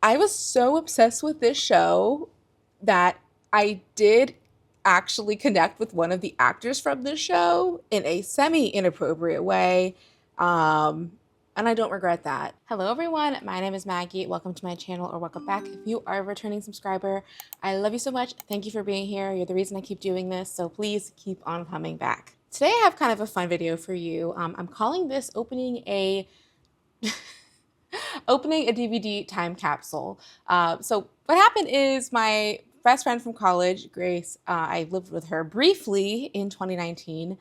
I was so obsessed with this show that I did actually connect with one of the actors from this show in a semi inappropriate way. Um, and I don't regret that. Hello, everyone. My name is Maggie. Welcome to my channel, or welcome back if you are a returning subscriber. I love you so much. Thank you for being here. You're the reason I keep doing this, so please keep on coming back. Today, I have kind of a fun video for you. I'm calling this opening a DVD time capsule. So what happened is my best friend from college, Grace, I lived with her briefly in 2019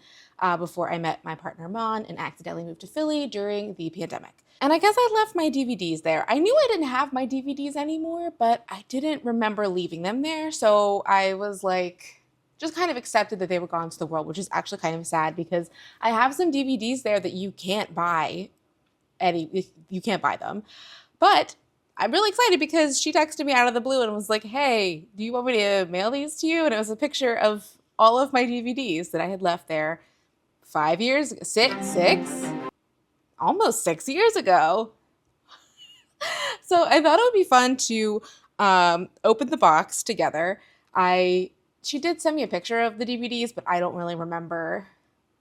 before I met my partner, Mon, and accidentally moved to Philly during the pandemic. And I guess I left my DVDs there. I knew I didn't have my DVDs anymore, but I didn't remember leaving them there. So I was like, just kind of accepted that they were gone to the world, which is actually kind of sad because I have some DVDs there that you can't buy you can't buy them. But I'm really excited because she texted me out of the blue and was like, hey, do you want me to mail these to you? And it was a picture of all of my DVDs that I had left there 5 years, almost 6 years ago. So I thought it would be fun to open the box together. She did send me a picture of the DVDs, but I don't really remember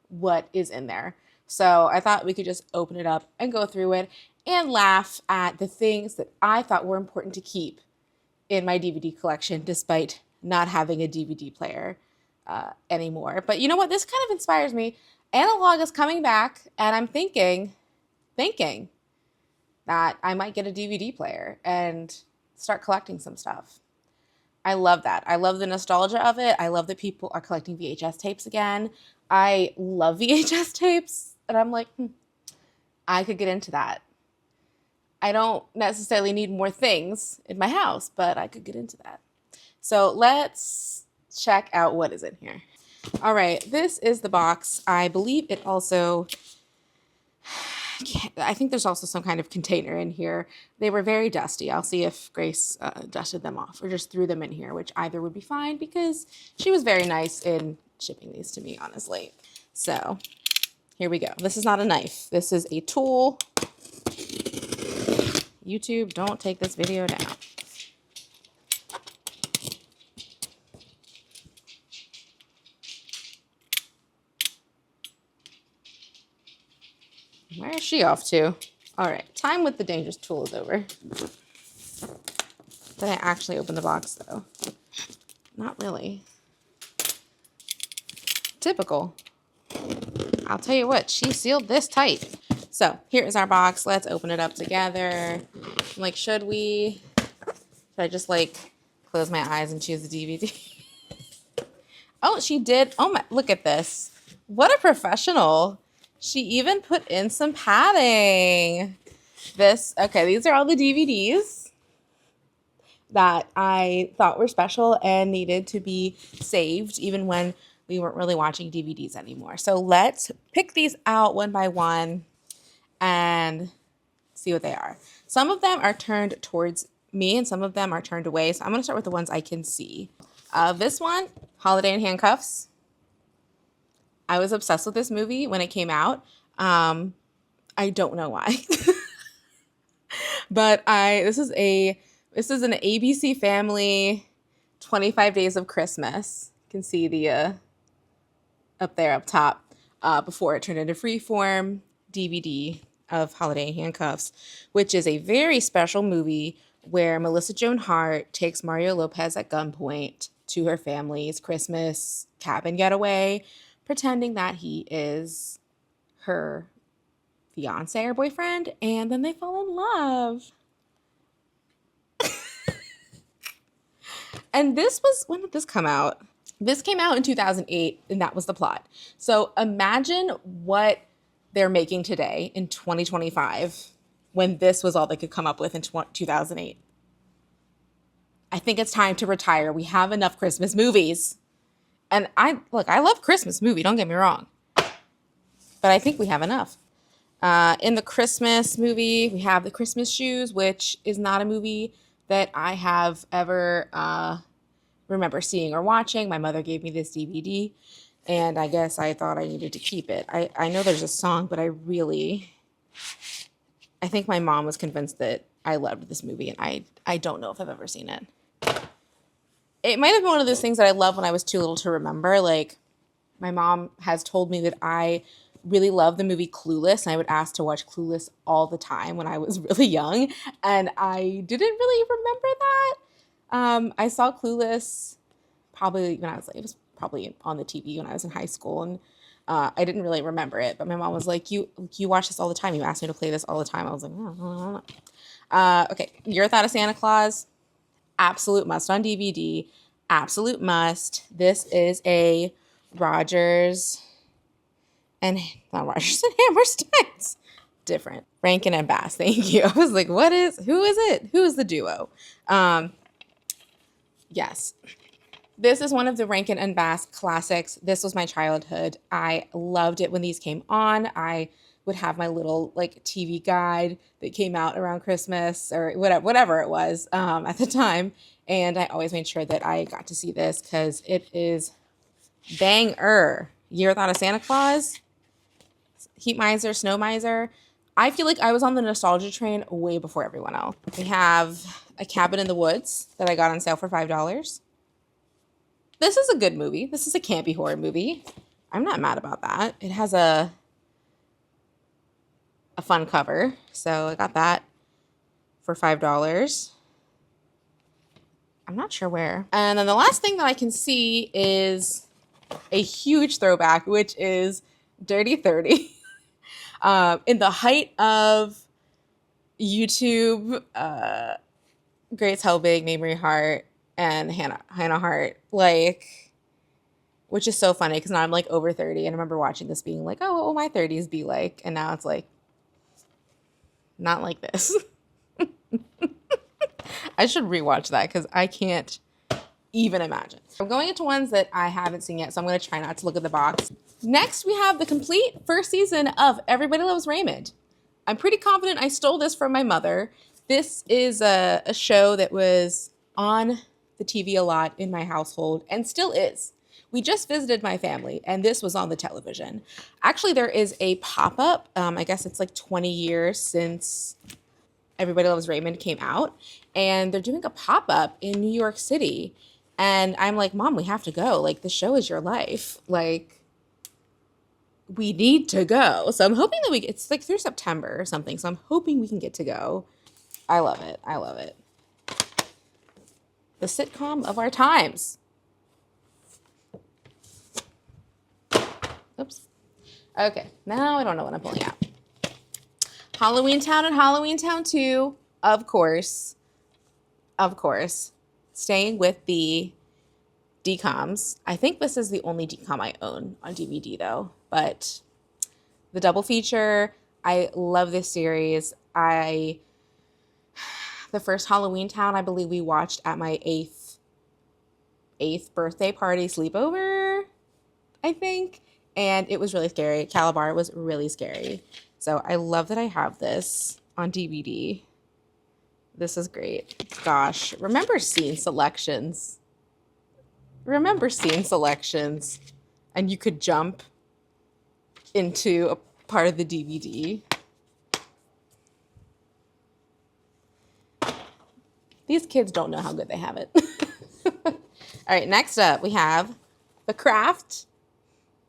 what is in there. So I thought we could just open it up and go through it and laugh at the things that I thought were important to keep in my DVD collection, despite not having a DVD player anymore. But you know what? This kind of inspires me. Analog is coming back, and I'm thinking that I might get a DVD player and start collecting some stuff. I love that. I love the nostalgia of it. I love that people are collecting VHS tapes again. I love VHS tapes. And I'm like, I could get into that. I don't necessarily need more things in my house, but I could get into that. So let's check out what is in here. All right, this is the box. I believe it also, I think there's also some kind of container in here. They were very dusty. I'll see if Grace dusted them off or just threw them in here, which either would be fine because she was very nice in shipping these to me, honestly. So here we go. This is not a knife. This is a tool. YouTube, don't take this video down. Where is she off to? All right, time with the dangerous tool is over. Did I actually open the box, though? Not really. Typical. I'll tell you what, she sealed this tight. So here is our box. Let's open it up together. I'm like, should I just like close my eyes and choose the DVD? Oh, she did. Oh my, look at this. What a professional. She even put in some padding. Okay, these are all the DVDs that I thought were special and needed to be saved even when we weren't really watching DVDs anymore. So let's pick these out one by one and see what they are. Some of them are turned towards me and some of them are turned away. So I'm going to start with the ones I can see. This one, Holiday in Handcuffs. I was obsessed with this movie when it came out. I don't know why. But this is an ABC Family 25 Days of Christmas. You can see the up there up top before it turned into Freeform DVD of Holiday in Handcuffs, which is a very special movie where Melissa Joan Hart takes Mario Lopez at gunpoint to her family's Christmas cabin getaway, pretending that he is her fiance or boyfriend, and then they fall in love. And when did this come out? This came out in 2008, and that was the plot. So imagine what they're making today in 2025 when this was all they could come up with in 2008. I think it's time to retire. We have enough Christmas movies. And I love Christmas movie, don't get me wrong. But I think we have enough. In the Christmas movie, we have The Christmas Shoes, which is not a movie that I have ever remember seeing or watching. My mother gave me this DVD, and I guess I thought I needed to keep it. I know there's a song, but I think my mom was convinced that I loved this movie, and I don't know if I've ever seen it. It might have been one of those things that I loved when I was too little to remember. Like, my mom has told me that I really love the movie Clueless, and I would ask to watch Clueless all the time when I was really young, and I didn't really remember that. I saw Clueless probably when I was like, it was probably on the TV when I was in high school, and I didn't really remember it. But my mom was like, "You watch this all the time. You asked me to play this all the time." I was like, "Oh, I don't know." Okay, Your Thought of Santa Claus, absolute must on DVD, absolute must. This is a Rogers and not Rogers and Hammerstein's. Different. Rankin and Bass. Thank you. I was like, who is it? Who is the duo? Yes. This is one of the Rankin and Bass classics. This was my childhood. I loved it when these came on. I would have my little like TV guide that came out around Christmas or whatever it was at the time. And I always made sure that I got to see this because it is banger. Year Thought of Santa Claus, Heat Miser, Snow Miser. I feel like I was on the nostalgia train way before everyone else. We have A Cabin in the Woods that I got on sale for $5. This is a good movie. This is a campy horror movie. I'm not mad about that. It has a fun cover. So I got that for $5. I'm not sure where. And then the last thing that I can see is a huge throwback, which is Dirty 30. In the height of YouTube, Grace Helbig, Mamrie Hart, and Hannah Hart, like, which is so funny because now I'm like over 30 and I remember watching this being like, oh, what will my 30s be like? And now it's like, not like this. I should rewatch that because I can't even imagine. I'm going into ones that I haven't seen yet, so I'm going to try not to look at the box. Next, we have the complete first season of Everybody Loves Raymond. I'm pretty confident I stole this from my mother. This is a show that was on the TV a lot in my household and still is. We just visited my family, and this was on the television. Actually, there is a pop-up. I guess it's like 20 years since Everybody Loves Raymond came out, and they're doing a pop-up in New York City. And I'm like, Mom, we have to go. Like, the show is your life. Like, we need to go. So I'm hoping that it's like through September or something. So I'm hoping we can get to go. I love it. I love it. The sitcom of our times. Oops. Okay, now I don't know what I'm pulling out. Halloween Town and Halloween Town 2, of course. Of course. Staying with the DCOMs. I think this is the only DCOM I own on DVD though, but the double feature, I love this series. The first Halloween Town, I believe we watched at my eighth birthday party sleepover, I think. And it was really scary. Calabar was really scary. So I love that I have this on DVD. This is great. Gosh, remember scene selections. And you could jump into a part of the DVD. These kids don't know how good they have it. All right, next up we have The Craft.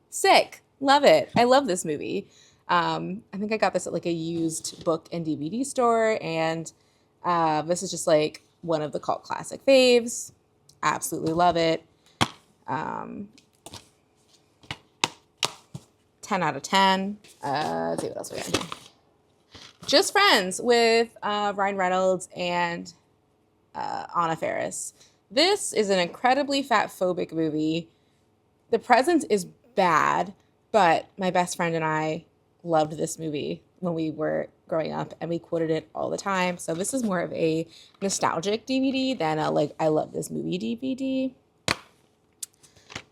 Sick. Love it. I love this movie. I think I got this at like a used book and DVD store, and this is just like one of the cult classic faves. Absolutely love it. 10 out of 10. Let's see what else we got here. Just Friends with Ryan Reynolds and Anna Faris. This is an incredibly fat-phobic movie. The presence is bad, but my best friend and I loved this movie when we were growing up, and we quoted it all the time. So this is more of a nostalgic DVD than a like I love this movie DVD.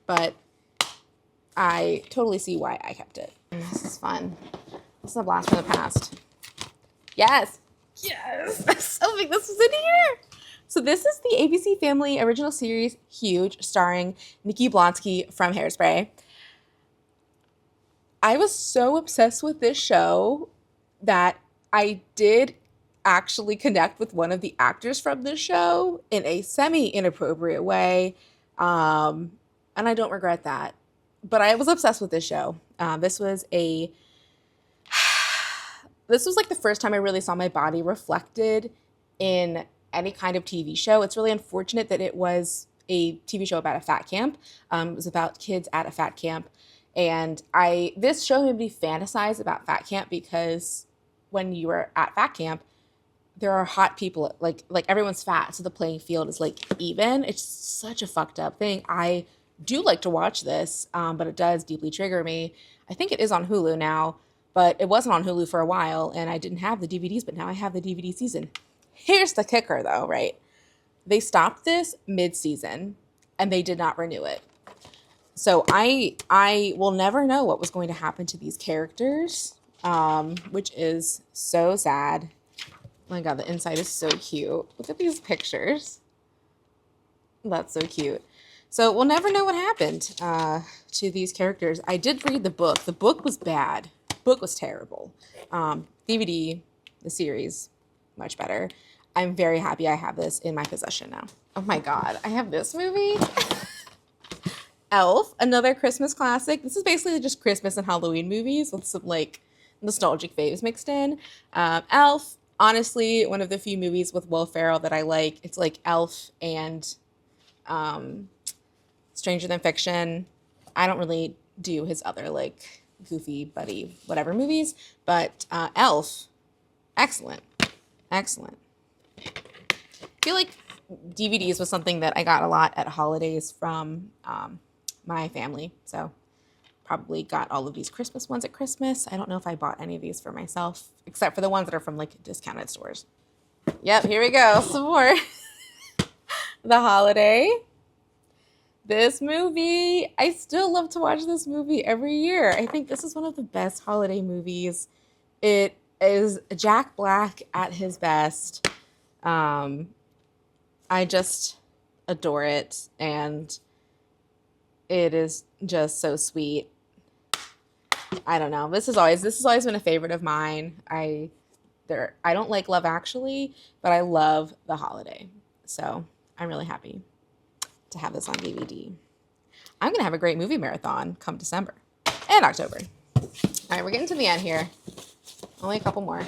But I totally see why I kept it. This is fun. This is a blast from the past. Yes. Yes. I still think this was in here. So this is the ABC Family original series, Huge, starring Nikki Blonsky from Hairspray. I was so obsessed with this show that I did actually connect with one of the actors from this show in a semi inappropriate way. Um, and I don't regret that. But I was obsessed with this show. This was like the first time I really saw my body reflected in any kind of TV show. It's really unfortunate that it was a TV show about a fat camp. It was about kids at a fat camp, and I this show made me fantasize about fat camp because when you were at fat camp, there are hot people, like everyone's fat, so the playing field is like even. It's such a fucked up thing. I do like to watch this, but it does deeply trigger me. I think it is on Hulu now, but it wasn't on Hulu for a while, and I didn't have the DVDs, but now I have the DVD season. Here's the kicker, though, right? They stopped this mid-season, and they did not renew it. So I will never know what was going to happen to these characters, which is so sad. Oh my god, the inside is so cute. Look at these pictures. That's so cute. So we'll never know what happened to these characters. I did read the book. The book was bad. The book was terrible. DVD, the series, much better. I'm very happy I have this in my possession now. Oh my god, I have this movie. Elf, another Christmas classic. This is basically just Christmas and Halloween movies with some like nostalgic faves mixed in. Elf, honestly, one of the few movies with Will Ferrell that I like. It's like Elf and Stranger Than Fiction. I don't really do his other like goofy buddy whatever movies, but Elf, excellent, excellent. I feel like DVDs was something that I got a lot at holidays from my family, so probably got all of these Christmas ones at Christmas. I don't know if I bought any of these for myself, except for the ones that are from like discounted stores. Yep, here we go, some more. The Holiday. This movie, I still love to watch this movie every year. I think this is one of the best holiday movies. It is Jack Black at his best. I just adore it, and it is just so sweet. I don't know. This has always been a favorite of mine. I don't like Love Actually, but I love The Holiday. So I'm really happy to have this on DVD. I'm going to have a great movie marathon come December and October. All right, we're getting to the end here. Only a couple more.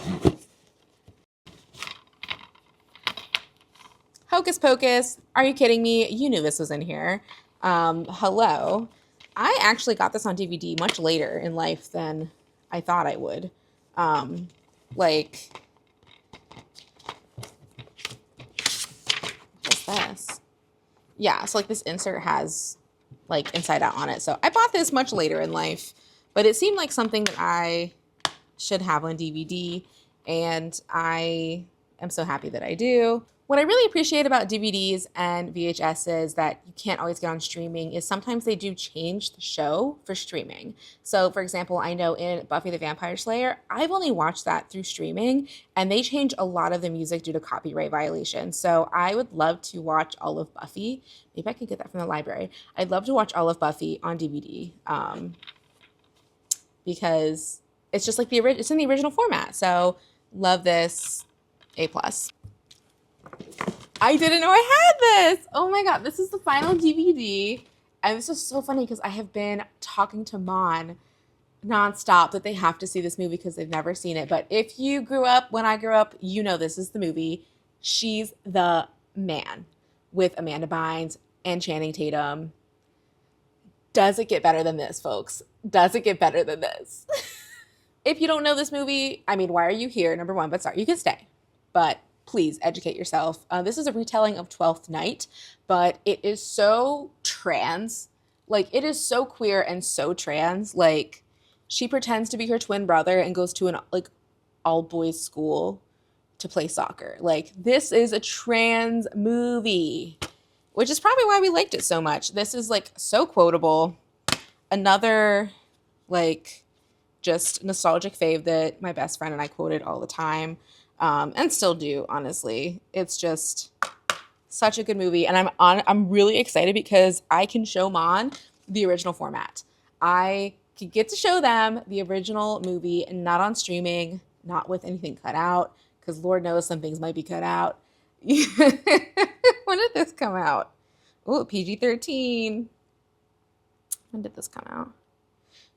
Hocus Pocus. Are you kidding me? You knew this was in here. Hello. I actually got this on DVD much later in life than I thought I would. What's this? Yeah, so like this insert has like Inside Out on it. So I bought this much later in life, but it seemed like something that I should have on DVD, and I am so happy that I do. What I really appreciate about DVDs and VHSs that you can't always get on streaming is sometimes they do change the show for streaming. So, for example, I know in Buffy the Vampire Slayer, I've only watched that through streaming, and they change a lot of the music due to copyright violations. So I would love to watch all of Buffy. Maybe I can get that from the library. I'd love to watch all of Buffy on DVD because it's just like it's in the original format. So love this, A+. I didn't know I had this. Oh my god, this is the final DVD. And this is so funny because I have been talking to Mon nonstop that they have to see this movie because they've never seen it. But if you grew up when I grew up, you know this is the movie. She's the Man with Amanda Bynes and Channing Tatum. Does it get better than this, folks? Does it get better than this? If you don't know this movie, I mean, why are you here? Number one, but sorry, you can stay. But please educate yourself. This is a retelling of 12th Night, but it is so trans. Like, it is so queer and so trans. Like, she pretends to be her twin brother and goes to an, like, all-boys school to play soccer. Like, this is a trans movie, which is probably why we liked it so much. This is, like, so quotable. Another, like, just nostalgic fave that my best friend and I quoted all the time. And still do, honestly. It's just such a good movie, and I'm really excited because I can show Mon the original format. I could get to show them the original movie, and not on streaming, not with anything cut out, because Lord knows some things might be cut out. When did this come out? Oh, PG-13. When did this come out?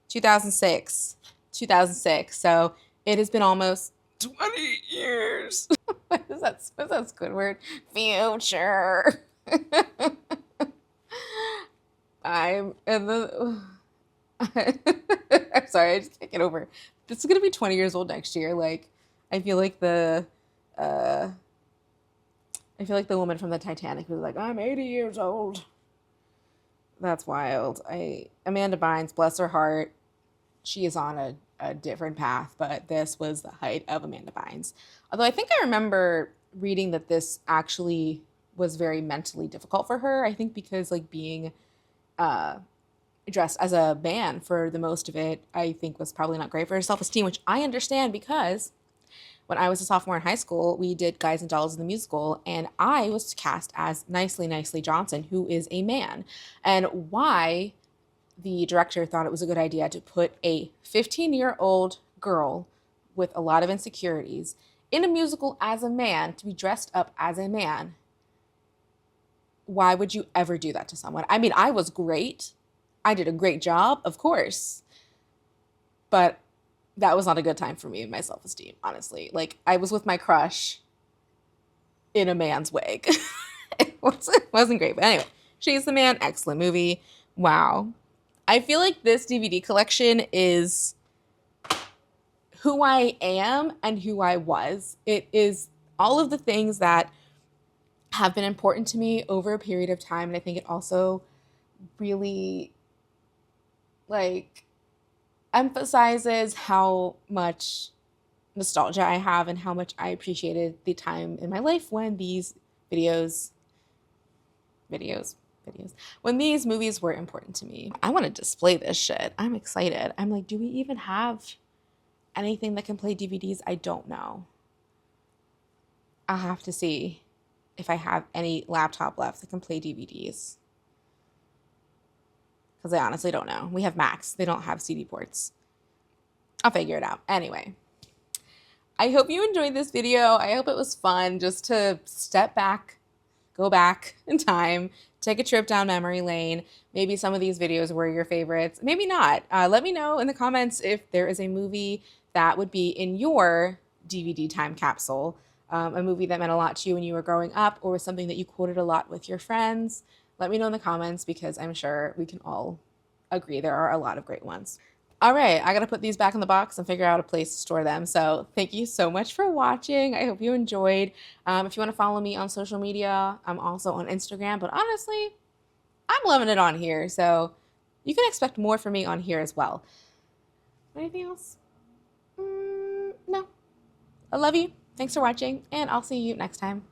2006. 2006. So it has been almost 20 years. What is that? What's that Squidward? Future. I'm in the. I'm sorry, I just can't get over. This is gonna be 20 years old next year. Like, I feel like uh, I feel like the woman from the Titanic was like, I'm 80 years old. That's wild. Amanda Bynes, bless her heart, she is on a different path, but this was the height of Amanda Bynes. Although I think I remember reading that this actually was very mentally difficult for her. I think because like being uh, dressed as a man for the most of it, I think was probably not great for her self-esteem, which I understand because when I was a sophomore in high school, we did Guys and Dolls in the musical, and I was cast as Nicely Johnson, who is a man. And why the director thought it was a good idea to put a 15-year-old girl with a lot of insecurities in a musical as a man to be dressed up as a man. Why would you ever do that to someone? I mean, I was great. I did a great job, of course. But that was not a good time for me and my self-esteem, honestly. Like, I was with my crush in a man's wig. It wasn't great. But anyway, She's the Man, excellent movie. Wow. I feel like this DVD collection is who I am and who I was. It is all of the things that have been important to me over a period of time. And I think it also really like emphasizes how much nostalgia I have and how much I appreciated the time in my life when these videos, when these movies were important to me. I want to display this shit. I'm excited. I'm like, do we even have anything that can play DVDs? I don't know. I'll have to see if I have any laptop left that can play DVDs. Because I honestly don't know. We have Macs. They don't have CD ports. I'll figure it out. Anyway, I hope you enjoyed this video. I hope it was fun just to step back, go back in time, take a trip down memory lane. Maybe some of these videos were your favorites. Maybe not. Let me know in the comments if there is a movie that would be in your DVD time capsule, a movie that meant a lot to you when you were growing up, or something that you quoted a lot with your friends. Let me know in the comments because I'm sure we can all agree there are a lot of great ones. All right, I got to put these back in the box and figure out a place to store them. So thank you so much for watching. I hope you enjoyed. If you want to follow me on social media, I'm also on Instagram. But honestly, I'm loving it on here. So you can expect more from me on here as well. Anything else? No. I love you. Thanks for watching, and I'll see you next time.